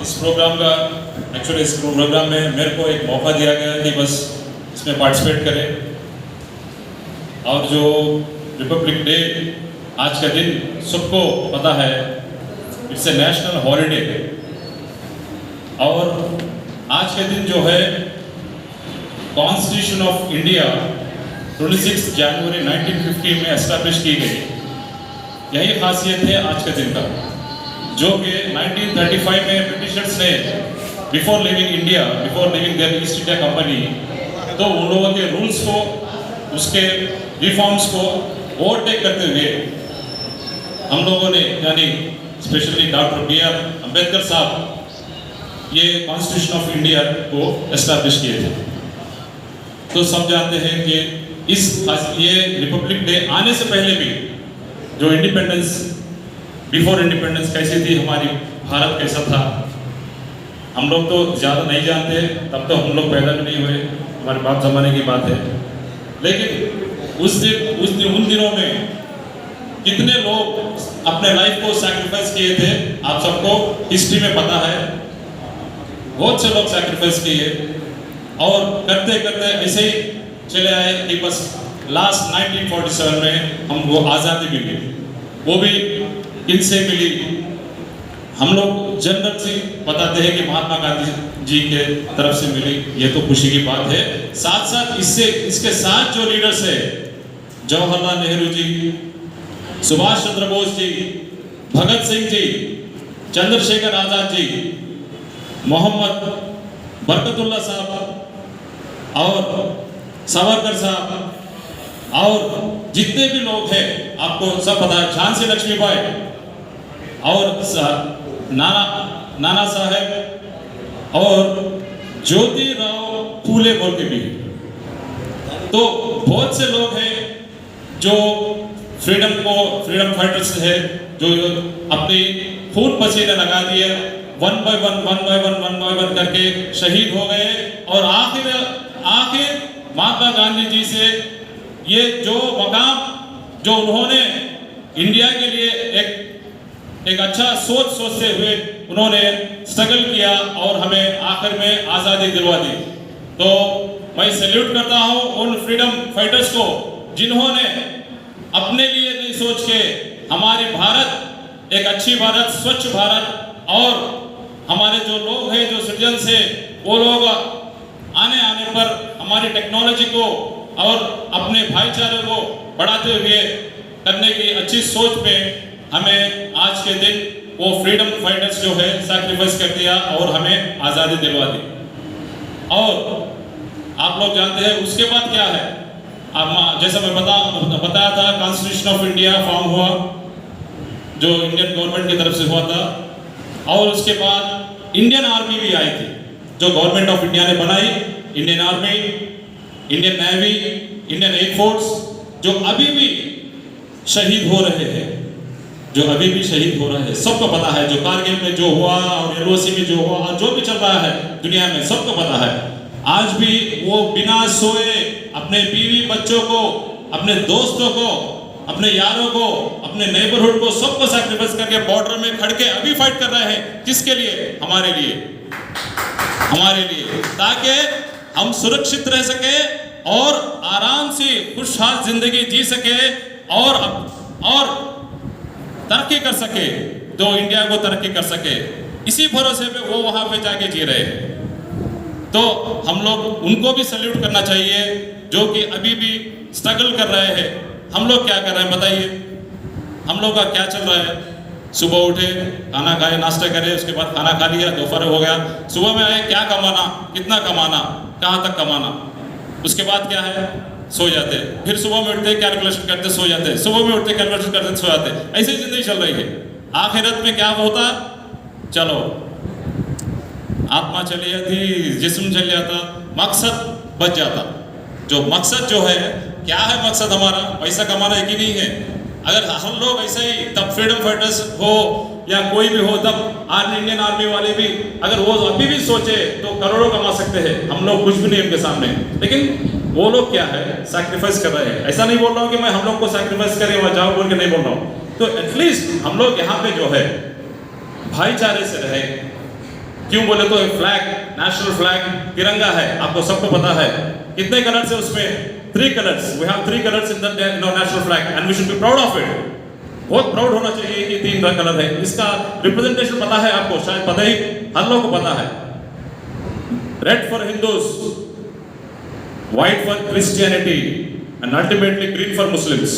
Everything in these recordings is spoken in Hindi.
इस प्रोग्राम का एक्चुअली इस प्रोग्राम में मेरे को एक मौका दिया गया कि बस इसमें पार्टिसिपेट करें। और जो रिपब्लिक डे आज का दिन सबको पता है, इट्स ए नेशनल हॉलीडे। और आज के दिन जो है कॉन्स्टिट्यूशन ऑफ इंडिया 26 जनवरी 1950 में एस्टैब्लिश की गई। यही खासियत है आज के दिन का, जो कि 1935 में ब्रिटिशर्स ने before leaving India, before leaving their East India Company, तो उन लोगों के रूल्स को, उसके रिफॉर्म्स को ओवरटेक करते हुए हम लोगों ने, यानी स्पेशली डॉक्टर B.R. अम्बेडकर साहब ये कॉन्स्टिट्यूशन ऑफ इंडिया को एस्टैब्लिश किए थे। तो सब जानते हैं कि ये रिपब्लिक डे आने से पहले भी जो इंडिपेंडेंस, बिफोर इंडिपेंडेंस कैसी थी, हमारी भारत कैसा था, हम लोग तो ज़्यादा नहीं जानते, तब तो हम लोग पैदा भी नहीं हुए, हमारे बाप ज़माने की बात है। लेकिन उन दिनों में कितने लोग अपने लाइफ को सैक्रिफाइस किए थे, आप सबको हिस्ट्री में पता है। बहुत से लोग सैक्रिफाइस किए और करते करते ऐसे ही चले आए कि बस लास्ट 1947 में हमको आज़ादी मिली। वो भी किनसे मिली? हम लोग जनरल से बताते हैं कि महात्मा गांधी जी के तरफ से मिली, ये तो खुशी की बात है। साथ साथ इसके साथ जो लीडर्स है, जवाहरलाल नेहरू जी, सुभाष चंद्र बोस जी, भगत सिंह जी, चंद्रशेखर आजाद जी, मोहम्मद बरकतुल्लाह साहब और सावरकर साहब और जितने भी लोग हैं, आपको सब पता है, झांसी लक्ष्मीबाई और नाना साहेब और ज्योतिराव फूले बोल के भी। तो बहुत से लोग हैं जो फ्रीडम फाइटर्स है, जो अपनी खून पसीने लगा दिए, वन बाय वन करके शहीद हो गए। और आखिर महात्मा गांधी जी से ये जो मकाम जो उन्होंने इंडिया के लिए एक अच्छा सोचते हुए उन्होंने स्ट्रगल किया और हमें आखिर में आज़ादी दिलवा दी। तो मैं सैल्यूट करता हूँ उन फ्रीडम फाइटर्स को, जिन्होंने अपने लिए नहीं सोच के हमारे भारत, एक अच्छी भारत, स्वच्छ भारत, और हमारे जो लोग हैं, जो सिटीजन्स हैं, वो लोग आने पर हमारी टेक्नोलॉजी को और अपने भाईचारे को बढ़ाते हुए करने की अच्छी सोच पे हमें आज के दिन वो फ्रीडम फाइटर्स जो है सैक्रिफाइस कर दिया और हमें आज़ादी दिलवा दी। और आप लोग जानते हैं उसके बाद क्या है। अब जैसा मैं बताया था, कॉन्स्टिट्यूशन ऑफ इंडिया फॉर्म हुआ, जो इंडियन गवर्नमेंट की तरफ से हुआ था। और उसके बाद इंडियन आर्मी भी आई थी, जो गवर्नमेंट ऑफ इंडिया ने बनाई। Indian army, Indian navy, Indian air force, जो अभी भी शहीद हो रहे हैं, सबको पता है। जो कारगिल में जो हुआ और LOC में जो हुआ और जो भी चल रहा है दुनिया में, सबको पता है। आज भी वो बिना सोए अपने बीवी बच्चों को, अपने दोस्तों को, अपने यारों को, अपने नेबरहुड को, सबको सैक्रिफाइस करके बॉर्डर में खड़ के अभी फाइट कर रहे हैं। किसके लिए? हमारे लिए, ताकि हम सुरक्षित रह सके और आराम से खुशहाल जिंदगी जी सके और तरक्की कर सके, तो इंडिया को तरक्की कर सके। इसी भरोसे पे वो वहाँ पे जाके जी रहे हैं। तो हम लोग उनको भी सैल्यूट करना चाहिए, जो कि अभी भी स्ट्रगल कर रहे हैं। हम लोग क्या कर रहे हैं बताइए? हम लोग का क्या चल रहा है? सुबह उठे, खाना खाए, नाश्ता करे, उसके बाद खाना खा लिया, दोपहर हो गया, सुबह में आए, क्या कमाना, कितना कमाना, कहाँ तक कमाना, उसके बाद क्या है, सो जाते। फिर सुबह में उठते कैलकुलेशन करते सो जाते, सुबह में उठते कैलकुलेशन करते सो जाते। ऐसी जिंदगी चल रही है। आखिरत में क्या होता? चलो, आत्मा चली जाती, जिस्म चल जाता, मकसद बच जाता। जो मकसद जो है, क्या है मकसद हमारा? पैसा कमाना एक ही नहीं है। अगर हम लोग ऐसे ही, तब फ्रीडम फाइटर्स हो या कोई भी हो, तब इंडियन आर्मी वाले भी अगर वो अभी भी सोचे तो करोड़ों कमा सकते हैं। हम लोग कुछ भी नहीं उनके सामने। लेकिन वो लोग क्या है, सैक्रिफाइस कर रहे हैं। ऐसा नहीं बोल रहा हूँ कि मैं हम लोग को सैक्रिफाइस करें वहाँ जाओ बोल के नहीं बोल रहा हूँ। तो एटलीस्ट हम लोग यहाँ पे जो है भाईचारे से रहे, क्यों बोले तो फ्लैग, नेशनल फ्लैग तिरंगा है, आपको सबको पता है। कितने कलर्स है उसमें? 3 colours. We have 3 colours in the national flag and we should be proud of it. बहुत प्राउड होना चाहिए कि 3 कलर है। इसका रिप्रेजेंटेशन पता है आपको? शायद पता ही, हर लोगों को पता है। Red for Hindus, white for Christianity and ultimately green for Muslims.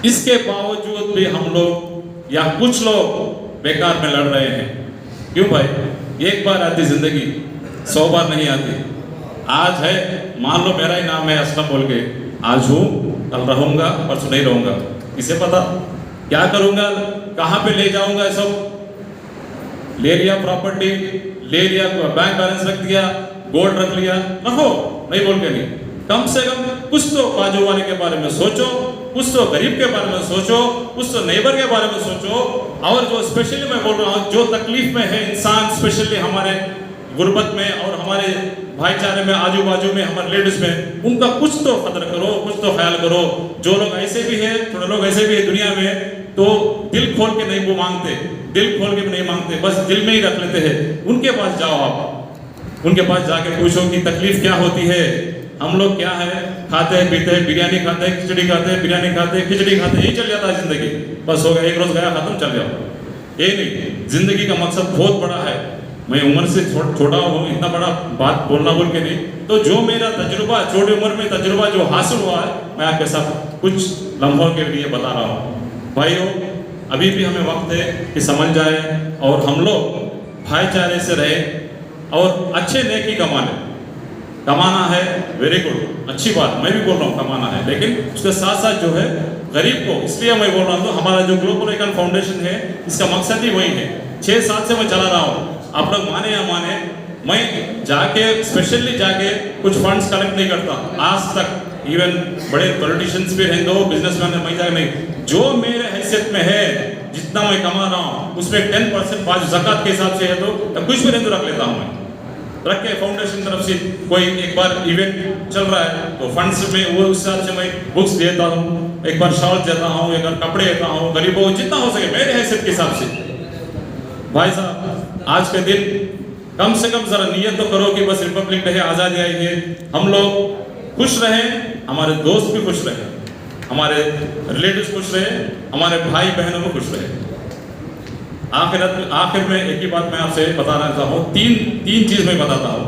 इसके बावजूद भी हम लोग या कुछ लोग बेकार में लड़ रहे हैं। क्यों भाई? एक बार आती जिंदगी, 100 बार नहीं आती। आज है, मान लो मेरा ही नाम है असलम बोल के, आज हूं, कल रहूंगा, परसों नहीं रहूंगा। किसे पता क्या करूंगा, कहां पे ले जाऊंगा? सब ले लिया, प्रॉपर्टी ले लिया, बैंक बैलेंस रख दिया, गोल्ड रख लिया, रखो, नहीं बोल के नहीं। कम से कम कुछ तो बाजू वाले के बारे में सोचो, कुछ तो गरीब के बारे में सोचो, कुछ तो नेबर के बारे में सोचो। और जो स्पेशली मैं बोल रहा हूँ, जो तकलीफ में है इंसान, स्पेशली हमारे गुर्बत में और हमारे भाईचारे में, आजू बाजू में, हमारे लेडीज में, उनका कुछ तो कदर करो, कुछ तो ख्याल करो। जो लोग ऐसे भी है, थोड़े लोग ऐसे भी है दुनिया में, तो दिल खोल के नहीं वो मांगते, दिल खोल के भी नहीं मांगते, बस दिल में ही रख लेते हैं। उनके पास जाओ, आप उनके पास जाके पूछो कि तकलीफ क्या होती है। हम लोग क्या है, खाते हैं, पीते हैं, बिरयानी खाते हैं, खिचड़ी खाते हैं, बिरयानी खाते हैं, खिचड़ी खाते हैं, यही चल जाता है जिंदगी। बस हो गया, एक रोज गया, खत्म, चल जाओ। ये नहीं, जिंदगी का मकसद बहुत बड़ा है। मैं उम्र से छोटा हूँ, इतना बड़ा बात बोलना बोल के नहीं, तो जो मेरा तजुर्बा, छोटी उम्र में तजुर्बा जो हासिल हुआ है, मैं आपके साथ कुछ लम्हों के लिए बता रहा हूँ। भाइयों, अभी भी हमें वक्त है कि समझ जाए और हम लोग भाईचारे से रहे और अच्छे नेकी कमाना है, वेरी गुड, अच्छी बात, मैं भी बोल रहा हूँ कमाना है, लेकिन उसके साथ साथ जो है गरीब को, इसलिए मैं बोल रहा हूँ, तो हमारा जो ग्लोबल इकोनॉमिक फाउंडेशन है, इसका मकसद ही वही है। 6-7 से मैं चला रहा हूँ, आप लोग माने या माने, मैं जाके स्पेशली जाके कुछ फंड्स कलेक्ट नहीं करता आज तक। इवन बड़े पॉलिटिशियंस भी हैं, दो बिजनेसमैन है, मैं जाके नहीं, जो मेरे हैसियत में है, जितना मैं कमा रहा हूँ उसमें 10% बाद ज़कात के हिसाब से है, तो कुछ भी नहीं तो रख लेता हूँ मैं, रख के फाउंडेशन तरफ से कोई एक बार इवेंट चल रहा है तो फंड्स में वो उस हिसाब से मैं बुक्स देता हूँ, एक बार शॉल देता हूँ, एक बार कपड़े देता हूँ, गरीबों को जितना हो सके मेरे हैसियत के हिसाब से। भाई साहब, आज के दिन कम से कम जरा नियत तो करो कि बस रिपब्लिक डे है, आज़ादी आई है, हम लोग खुश रहें, हमारे दोस्त भी खुश रहें, हमारे रिलेटिव्स खुश रहे, हमारे भाई बहनों को खुश रहे। आखिर में एक ही बात मैं आपसे बताना चाहता हूँ, तीन चीज मैं बताता हूँ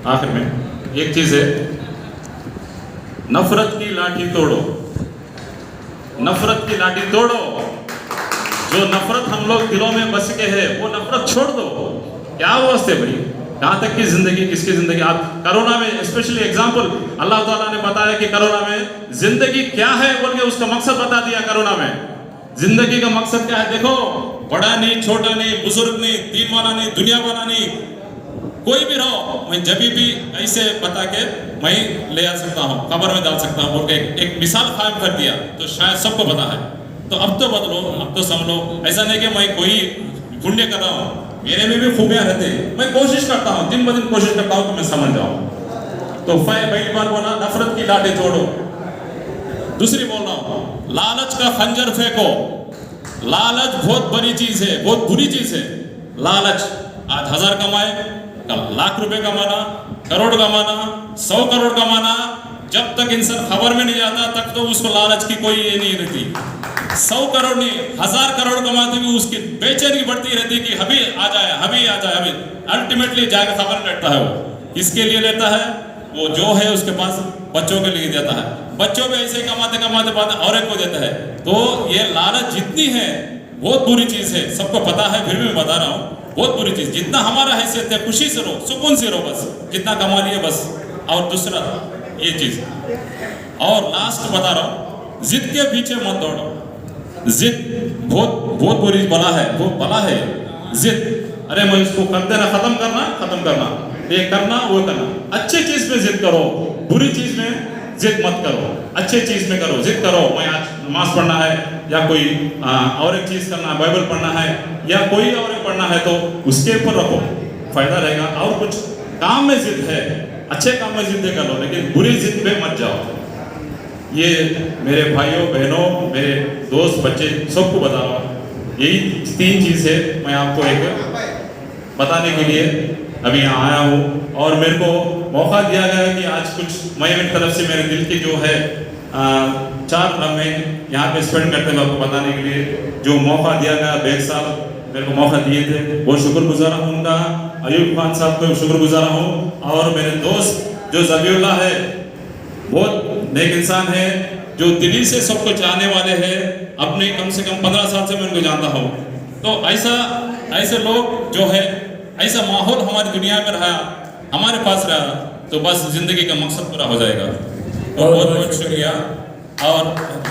आखिर में। एक चीज है, नफरत की लाठी तोड़ो, नफरत की लाठी तोड़ो। जो नफरत हम लोग दिलों में बस के है, वो नफरत छोड़ दो। क्या वास्ते भाई, कहाँ तक की जिंदगी, किसकी जिंदगी। आप कोरोना में स्पेशली एग्जाम्पल, अल्लाह ताला ने बताया कि कोरोना में जिंदगी क्या है बोल के उसका मकसद बता दिया। कोरोना में जिंदगी का मकसद क्या है, देखो, बड़ा नहीं, छोटा नहीं, बुजुर्ग नहीं, दीन वाला नहीं, दुनिया वाला नहीं, कोई भी रहो, मैं जब भी ऐसे बता के मैं ले आ सकता हूँ, खबर में डाल सकता हूँ बोल के एक मिसाल कायम कर दिया, तो शायद सबको पता है। तो अब तो बदलो, अब तो समझ लो। ऐसा नहीं कि मैं कोई पुण्य कर रहा हूँ, मेरे में भी खूबियाँ रहते हैं, मैं कोशिश करता हूँ, दिन ब दिन कोशिश करता हूँ कि मैं समझ जाऊँ। तो पहली बार बोला नफरत की लाठी तोड़ो। दूसरी बोल रहा हूँ, लालच का खंजर फेंको। लालच बहुत बड़ी चीज है, बहुत बुरी चीज है। लालच, आज 1000 कमाए, कल लाख रुपए कमाना, करोड़ कमाना, 100 करोड़ कमाना, जब तक इंसान खबर में नहीं आता तब तो उसको लालच की कोई ये नहीं रहती। 100 करोड़ नहीं, 1000 करोड़ कमाते हुए उसकी बेचैनी बढ़ती रहती कि अभी आ जाए, अभी आ जाए, अभी। अल्टीमेटली जाकर खबर लेता है वो, किसके लिए लेता है, वो जो है उसके पास बच्चों के लिए देता है, बच्चों भी ऐसे कमाते कमाते बाद और एक को देता है। तो ये लालच जितनी है बहुत बुरी चीज है, सबको पता है, फिर भी मैं बता रहा हूँ, बहुत बुरी चीज। जितना हमारा हैसियत है, खुशी से रहो, सुकून से रहो, बस जितना कमा लिए बस। और दूसरा ये चीज, और लास्ट बता रहा हूँ, जिद के पीछे मत दौड़ो। जिद बहुत बुरी बला है, वो बला है जिद। अरे मैं इसको कर देना, खत्म करना, ये करना वो करना। अच्छे चीज में जिद करो, बुरी चीज में जिद मत करो, अच्छे चीज में करो, जिद करो। मैं आज नमाज पढ़ना है, या कोई और एक चीज करना है, बाइबल पढ़ना है, या कोई और एक पढ़ना है, तो उसके ऊपर रखो, फायदा रहेगा। और कुछ काम में जिद है, अच्छे काम में जिद कर लो, लेकिन बुरी जिद पे मत जाओ। ये मेरे भाइयों बहनों, मेरे दोस्त बच्चे सबको बता रहा हूँ, यही 3 चीज़ है मैं आपको एक बताने के लिए अभी यहाँ आया हूँ। और मेरे को मौका दिया गया है कि आज कुछ मैं मेरी तरफ से मेरे दिल की जो है 4 लम्हे यहाँ पे स्पेंड करते हुए आपको बताने के लिए जो मौका दिया गया, बेग साहब मेरे को मौका दिए थे, बहुत शुक्रगुजार हूँ उनका। अयूब खान साहब को शुक्रगुजार हूँ। और मेरे दोस्त जो ज़बीउल्लाह है, बहुत नेक इंसान है, जो दिल्ली से सबको चाहने वाले हैं, अपने कम से कम 15 साल से मैं उनको जानता हूँ। तो ऐसे लोग जो है, ऐसा माहौल हमारी दुनिया में रहा, हमारे पास रहा, तो बस ज़िंदगी का मकसद पूरा हो जाएगा। तो बहुत बहुत शुक्रिया। और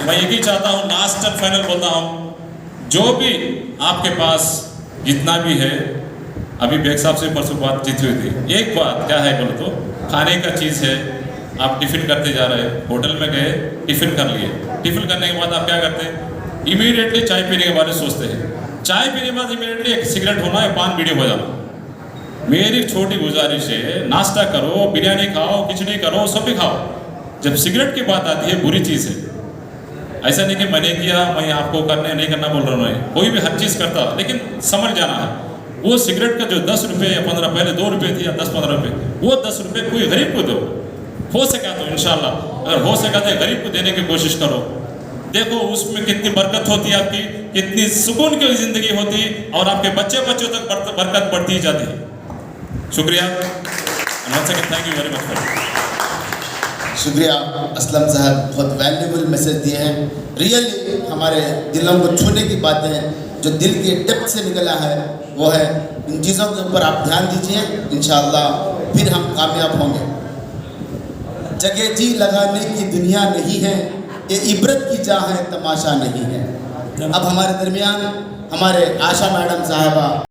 मैं यही चाहता हूँ, लास्ट और फाइनल बोलता हूँ, जो भी आपके पास जितना भी है, अभी बेग साहब से परसों बातचीत हुई थी, एक बात क्या है बोलो तो, खाने का चीज़ है, आप टिफ़िन करते जा रहे हैं, होटल में गए टिफ़िन कर लिए, टिफ़िन करने के बाद आप क्या करते हैं, इमीडिएटली चाय पीने के बारे में सोचते हैं, चाय पीने के बाद इमीडिएटली एक सिगरेट होना है, पान बीड़ी बजाना। मेरी छोटी गुजारिश है, नाश्ता करो, बिरयानी खाओ, खिचड़ी करो, सब भी खाओ। जब सिगरेट की बात आती है, बुरी चीज़ है। ऐसा नहीं कि मैंने किया, मैं आपको करने नहीं करना बोल रहा हूँ, कोई भी हर चीज़ करता, लेकिन समझ जाना है। वो सिगरेट का जो 10 रुपये या 15, पहले 2 रुपये थी या 10-15 रुपये, वो 10 रुपये कोई गरीब को दो, हो सका तो इंशाल्लाह, अगर हो सका तो गरीब को देने की कोशिश करो। देखो उसमें कितनी बरकत होती है, आपकी कितनी सुकून की ज़िंदगी होती, और आपके बच्चों तक बरकत बढ़ती ही जाती है। शुक्रिया, थैंक यू वेरी मच। शुक्रिया असलम साहब, बहुत वैल्यूबल मैसेज दिए हैं। रियली हमारे दिलों को छूने की बातें जो दिल के डेप्थ से निकला है वो है। इन चीज़ों के ऊपर आप ध्यान दीजिए, इंशाअल्लाह फिर हम कामयाब होंगे। जगह जी लगाने की दुनिया नहीं है, ये इबरत की चाह है, तमाशा नहीं है। अब हमारे दरमियान हमारे आशा मैडम साहबा